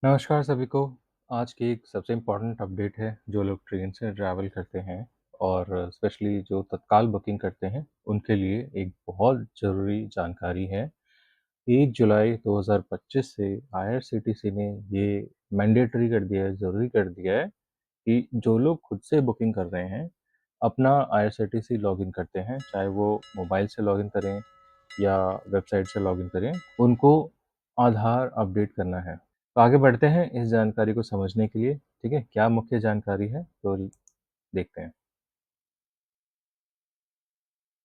नमस्कार सभी को। आज की एक सबसे इम्पोर्टेंट अपडेट है, जो लोग ट्रेन से ट्रैवल करते हैं और स्पेशली जो तत्काल बुकिंग करते हैं, उनके लिए एक बहुत ज़रूरी जानकारी है। 1 जुलाई 2025 से आईआरसीटीसी ने ये मैंडेटरी कर दिया है, ज़रूरी कर दिया है कि जो लोग खुद से बुकिंग कर रहे हैं, अपना आईआरसीटीसी लॉगिन करते हैं, चाहे वो मोबाइल से लॉगिन करें या वेबसाइट से लॉगिन करें, उनको आधार अपडेट करना है। तो आगे बढ़ते हैं इस जानकारी को समझने के लिए, ठीक है? क्या मुख्य जानकारी है, तो देखते हैं।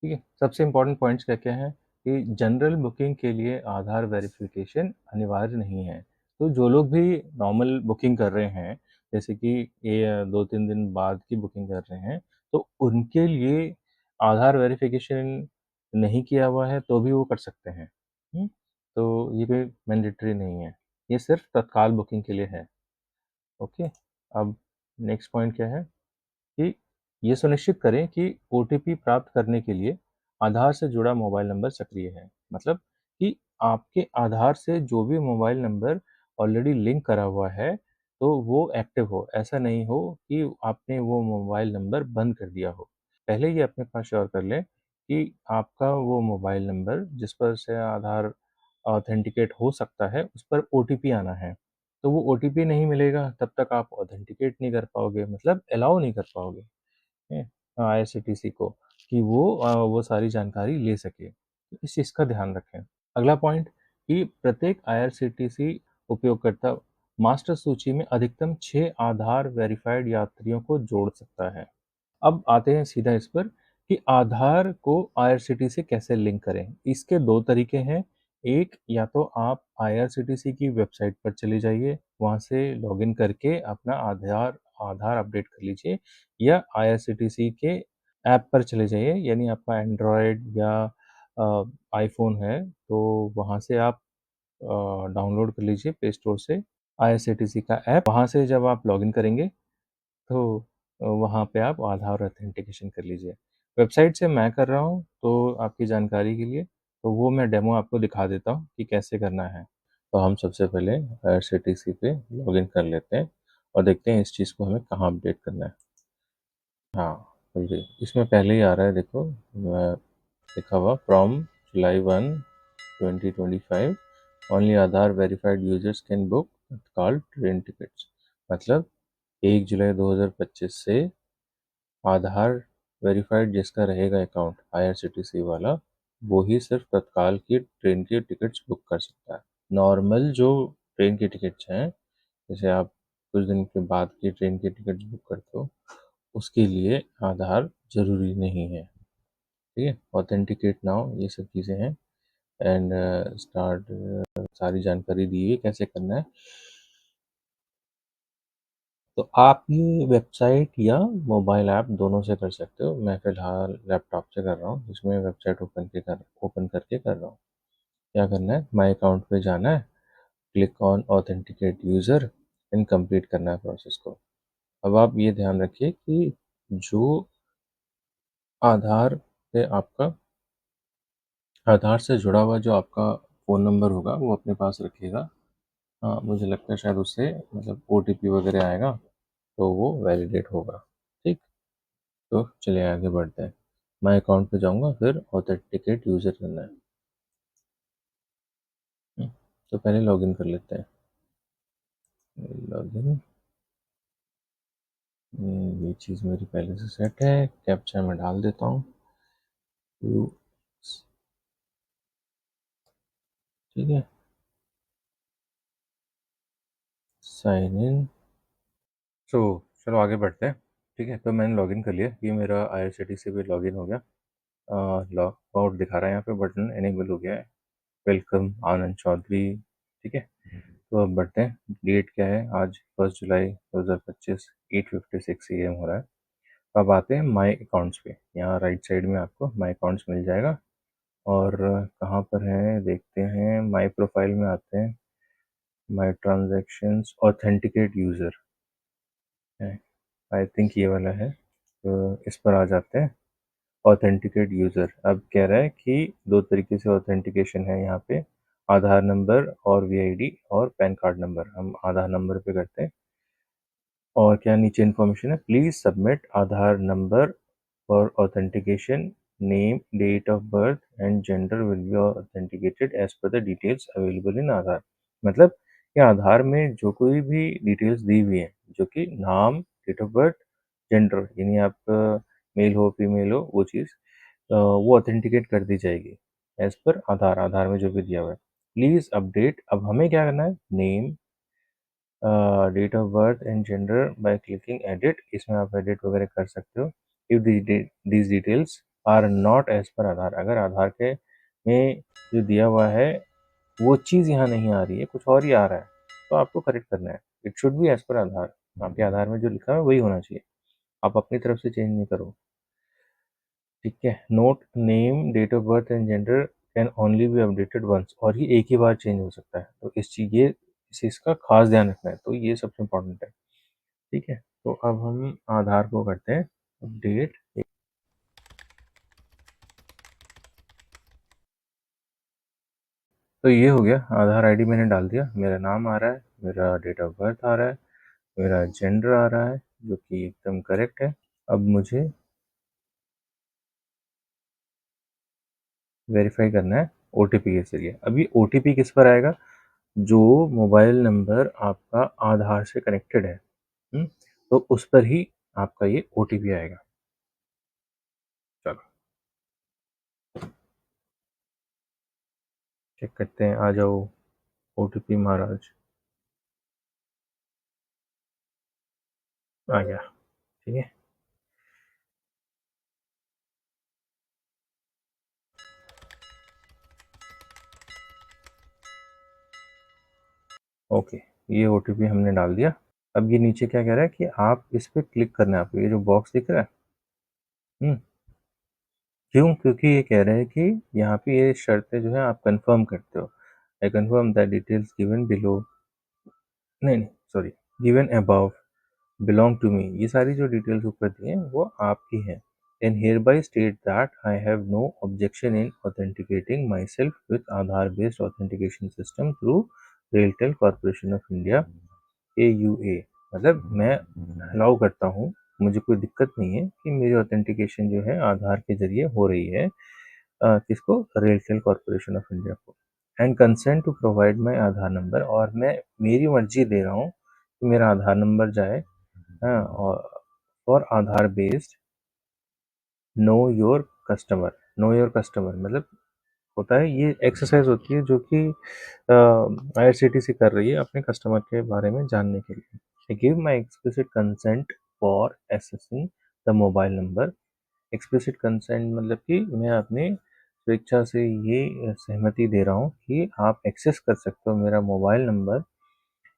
ठीक है, सबसे इम्पोर्टेंट पॉइंट्स क्या-क्या हैं कि जनरल बुकिंग के लिए आधार वेरिफिकेशन अनिवार्य नहीं है। तो जो लोग भी नॉर्मल बुकिंग कर रहे हैं, जैसे कि ये 2-3 दिन बाद की बुकिंग कर रहे हैं, तो उनके लिए आधार वेरिफिकेशन नहीं किया हुआ है, तो भी वो कर सकते हैं। हुँ? तो ये कोई मैंडेटरी नहीं है, ये सिर्फ़ तत्काल बुकिंग के लिए है। ओके, अब नेक्स्ट पॉइंट क्या है कि ये सुनिश्चित करें कि ओटीपी प्राप्त करने के लिए आधार से जुड़ा मोबाइल नंबर सक्रिय है। मतलब कि आपके आधार से जो भी मोबाइल नंबर ऑलरेडी लिंक करा हुआ है, तो वो एक्टिव हो। ऐसा नहीं हो कि आपने वो मोबाइल नंबर बंद कर दिया हो। पहले ये अपने पास श्योर कर लें कि आपका वो मोबाइल नंबर जिस पर से आधार ऑथेंटिकेट हो सकता है, उस पर ओटीपी आना है। तो वो ओटीपी नहीं मिलेगा, तब तक आप ऑथेंटिकेट नहीं कर पाओगे, मतलब अलाउ नहीं कर पाओगे। हैं, आईआरसीटीसी को कि वो सारी जानकारी ले सके। तो इस चीज़ का ध्यान रखें। अगला पॉइंट कि प्रत्येक आईआरसीटीसी उपयोगकर्ता मास्टर सूची में अधिकतम 6 आधार वेरिफाइड यात्रियों को जोड़ सकता है। अब आते हैं सीधा इस पर कि आधार को आईआरसीटीसी से कैसे लिंक करें। इसके 2 तरीके हैं। एक, या तो आप आईआरसीटीसी की वेबसाइट पर चले जाइए, वहाँ से लॉगिन करके अपना आधार आधार अपडेट कर लीजिए, या आईआरसीटीसी के ऐप पर चले जाइए, यानी आपका एंड्रॉयड या आईफ़ोन है, तो वहाँ से आप डाउनलोड कर लीजिए प्ले स्टोर से आईआरसीटीसी का ऐप। वहाँ से जब आप लॉगिन करेंगे, तो वहाँ पे आप आधार ऑथेंटिकेशन कर लीजिए। वेबसाइट से मैं कर रहा हूँ, तो आपकी जानकारी के लिए, तो वो मैं डेमो आपको दिखा देता हूँ कि कैसे करना है। तो हम सबसे पहले आईआरसीटीसी पे लॉगिन कर लेते हैं और देखते हैं इस चीज़ को हमें कहाँ अपडेट करना है। हाँ, खुल गई। इसमें पहले ही आ रहा है, देखो लिखा हुआ from July 1, 2025 only Aadhaar verified users can book तत्काल ट्रेन टिकट्स। मतलब 1 जुलाई 2025 से आधार वेरीफाइड जिसका रहेगा अकाउंट आईआरसीटीसी वाला, वो ही सिर्फ तत्काल की ट्रेन की टिकट्स बुक कर सकता है। नॉर्मल जो ट्रेन की टिकट्स हैं, जैसे आप कुछ दिन के बाद की ट्रेन की टिकट्स बुक करते हो, उसके लिए आधार ज़रूरी नहीं है। ठीक है, ऑथेंटिकेट नाउ, ये सब चीज़ें हैं। एंड स्टार्ट, सारी जानकारी दी है कैसे करना है। तो आप ये वेबसाइट या मोबाइल ऐप दोनों से कर सकते हो। मैं फ़िलहाल लैपटॉप से कर रहा हूँ, जिसमें वेबसाइट ओपन करके कर रहा हूँ। क्या करना है, माय अकाउंट पे जाना है, click on authenticate user and complete करना है प्रोसेस को। अब आप ये ध्यान रखिए कि जो आधार से आपका आधार से जुड़ा हुआ जो आपका फ़ोन नंबर होगा, वो अपने पास रखिएगा। हाँ, मुझे लगता है शायद उससे मतलब ओटीपी वगैरह आएगा, तो वो वैलिडेट होगा। ठीक? तो चलिए आगे बढ़ते हैं। मैं अकाउंट पे जाऊँगा, फिर ऑथेंटिकेट यूज़र करना है। हुँ, तो पहले लॉगिन कर लेते हैं। लॉगिन, ये चीज़ मेरी पहले से सेट है। कैप्चा मैं डाल देता हूँ। यू ठीक है, साइन इन। तो चलो आगे बढ़ते हैं। ठीक है, तो मैंने लॉगिन कर लिया। ये मेरा आईआरसीटीसी पे लॉगिन हो गया। लॉग आउट दिखा रहा है, यहाँ पे बटन इनेबल हो गया है। वेलकम आनंद चौधरी। ठीक है, तो अब बढ़ते हैं। डेट क्या है आज? 1 जुलाई 2025, 8:56 AM हो रहा है। अब आते हैं माय अकाउंट्स पे। यहाँ राइट साइड में आपको माय अकाउंट्स मिल जाएगा। और कहाँ पर है देखते हैं। माय प्रोफाइल में आते हैं, माय ट्रांजैक्शंस, ऑथेंटिकेट यूज़र है, आई थिंक ये वाला है। तो इस पर आ जाते हैं। ऑथेंटिकेट यूज़र अब कह रहा है कि 2 तरीके से ऑथेंटिकेशन है यहाँ पे। आधार नंबर और वीआईडी और पैन कार्ड नंबर। हम आधार नंबर पे करते हैं। और क्या नीचे इन्फॉर्मेशन है, please submit Aadhaar number for authentication, name, date of birth and gender will be authenticated as per the details available in Aadhaar. मतलब ये आधार में जो कोई भी डिटेल्स दी हुई है, जो कि नाम, डेट ऑफ बर्थ, जेंडर, यानी आप मेल हो फीमेल हो, वो चीज़ वो ऑथेंटिकेट कर दी जाएगी एज पर आधार। आधार में जो भी दिया हुआ है, प्लीज अपडेट। अब हमें क्या करना है, name, date of birth and gender by clicking edit. इसमें आप एडिट वगैरह कर सकते हो। If these details are not as per Aadhaar, अगर आधार के में जो दिया हुआ है वो चीज़ यहाँ नहीं आ रही है, कुछ और ही आ रहा है, तो आपको करेक्ट करना है। It should be as per आधार। आपके आधार में जो लिखा है वही होना चाहिए, आप अपनी तरफ से चेंज नहीं करो। ठीक है। Note, name, date of birth and gender can only be updated once, और ये एक ही बार चेंज हो सकता है, तो इस चीज़ का खास ध्यान रखना है, तो ये सबसे इम्पोर्टेंट है। ठीक है। तो अब हम आधार को करते हैं अपडेट। तो ये हो गया, आधार आईडी मैंने डाल दिया, मेरा नाम आ रहा है, मेरा डेट ऑफ बर्थ आ रहा है, मेरा जेंडर आ रहा है जो कि एकदम करेक्ट है। अब मुझे वेरीफाई करना है ओटीपी के जरिए। अब ये ओटीपी किस पर आएगा, जो मोबाइल नंबर आपका आधार से कनेक्टेड है, तो उस पर ही आपका ये ओटीपी आएगा। चलो चेक करते हैं, आ जाओ ओटीपी महाराज। आ गया। ठीक है। ओके, ये ओटीपी हमने डाल दिया। अब ये नीचे क्या कह रहा है कि आप इस पे क्लिक करना है, आपको ये जो बॉक्स दिख रहा है। क्यों, क्योंकि ये कह रहे हैं कि यहाँ पे ये शर्तें जो है आप कंफर्म करते हो। I confirm the details given below, नहीं नहीं sorry, given above belong to me. ये सारी जो डिटेल्स ऊपर दी हैं वो आपकी हैं। And hereby state that I have no objection in authenticating myself with Aadhaar based authentication system through RailTel corporation of India AUA। मतलब मैं अलाउ करता हूँ, मुझे कोई दिक्कत नहीं है कि मेरी ऑथेंटिकेशन जो है आधार के जरिए हो रही है। किसको, रेलटेल कॉरपोरेशन ऑफ इंडिया को। And consent to provide my Aadhaar number, और मैं मेरी मर्जी दे रहा हूँ कि मेरा आधार नंबर जाए। हाँ, और for Aadhaar based know your customer. Know your customer मतलब होता है, ये एक्सरसाइज होती है जो कि IRCTC कर रही है अपने कस्टमर के बारे में जानने के लिए। I give my explicit consent for accessing the mobile number. Explicit consent मतलब कि मैं अपनी स्वेच्छा से ये सहमति दे रहा हूँ कि आप एक्सेस कर सकते हो मेरा mobile number,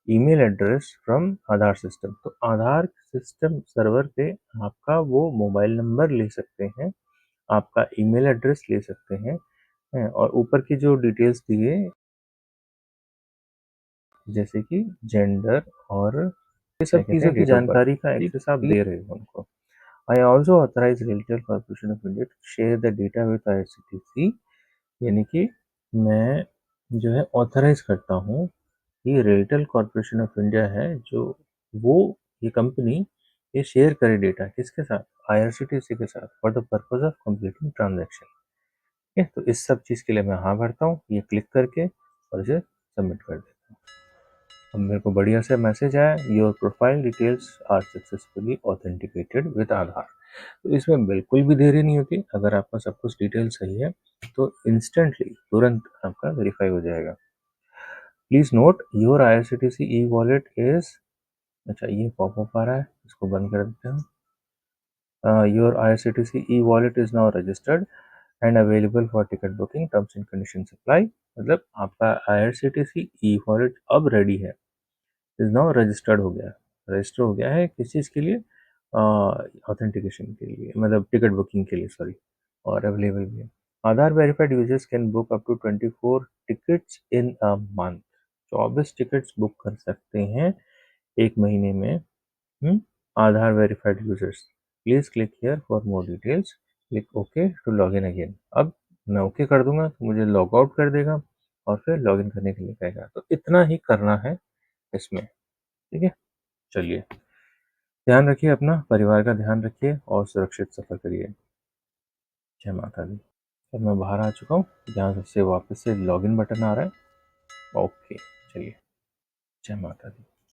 email address from Aadhaar system. तो आधार सिस्टम सर्वर पे आपका वो मोबाइल नंबर ले सकते हैं, आपका ईमेल एड्रेस ले सकते हैं, और ऊपर की जो डिटेल्स दिए जैसे कि जेंडर और ये सब चीज़ों की जानकारी का एक्सेस आप दे रहे हो उनको। I also authorise RailTel corporation of India to share the data with IRCTC। यानी कि मैं जो है ऑथराइज करता हूँ कि रेलटेल कॉर्पोरेशन ऑफ इंडिया है जो, वो ये कंपनी ये शेयर करे डेटा किसके साथ, IRCTC के साथ, for the purpose of completing transaction. ठीक है। तो इस सब चीज़ के लिए मैं हाँ भरता हूँ, ये क्लिक करके और इसे सबमिट कर देता हूँ। अब मेरे को बढ़िया से मैसेज आया, your profile details are successfully authenticated with Aadhaar. तो इसमें बिल्कुल भी देरी नहीं होती, अगर आपका सब कुछ डिटेल सही है तो इंस्टेंटली तुरंत आपका वेरीफाई हो जाएगा। Please not your IRCTC e wallet is, अच्छा ये पॉपअप आ रहा है, इसको बंद कर देते हैं। Your IRCTC e wallet is now registered and available for ticket booking, terms and condition apply. मतलब आपका IRCTC ई वॉलेट अब रेडी है, इज नाउ रजिस्टर्ड हो गया। रजिस्टर हो गया है किस चीज़ के लिए, ऑथेंटिकेशन के लिए, मतलब टिकट बुकिंग के लिए, सॉरी, और अवेलेबल भी है। Aadhaar verified users can book up to 24 tickets in a month. 24 tickets book कर सकते हैं एक महीने में। Aadhaar verified users, please click here for more details, click okay to log in again. अब मैं ओके कर दूंगा तो मुझे लॉग आउट कर देगा, और फिर लॉगिन करने के लिए कहेगा। तो इतना ही करना है इसमें, ठीक है? चलिए, ध्यान रखिए अपना, परिवार का ध्यान रखिए और सुरक्षित सफ़र करिए। जय माता दी। अब मैं बाहर आ चुका हूँ, यहाँ से वापस से लॉगिन बटन आ रहा है। ओके, चलिए, जय माता दी।